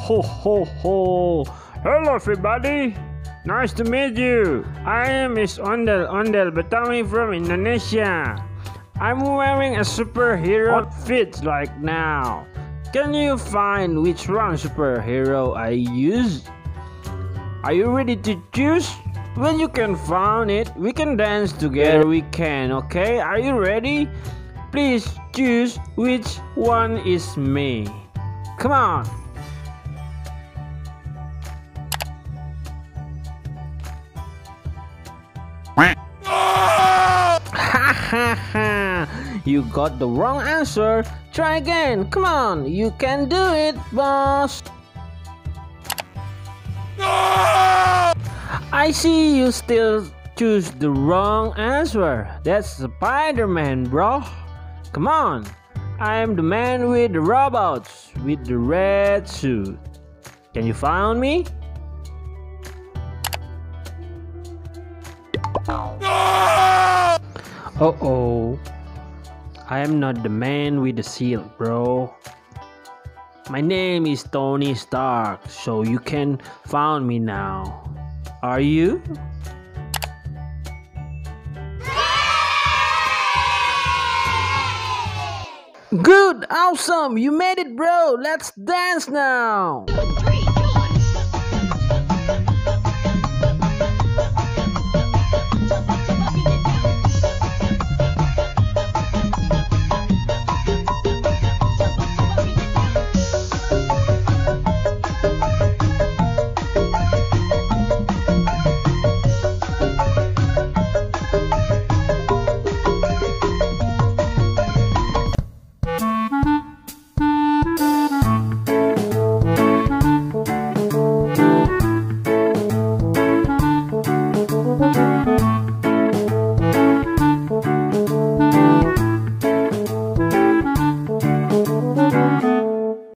ho ho ho. Hello everybody. Nice to meet you. I am ONDEL ONDEL Betawi from Indonesia. I'm wearing a superhero outfit right now. Can you find which one superhero I use? Are you ready to choose? When you can find it, we can dance together. We can, okay? Are you ready? Please choose which one is me. Come on. Ha ha ha! You got the wrong answer. Try again. Come on, you can do it, boss. I see you still choose the wrong answer. That's Spider-Man, bro. Come on. I am the man with the robots with the red suit. Can you find me? Uh-oh. I am not the man with the shield, bro. My name is Tony Stark, so you can find me now. Are you? Good, awesome, you made it, bro. Let's dance now.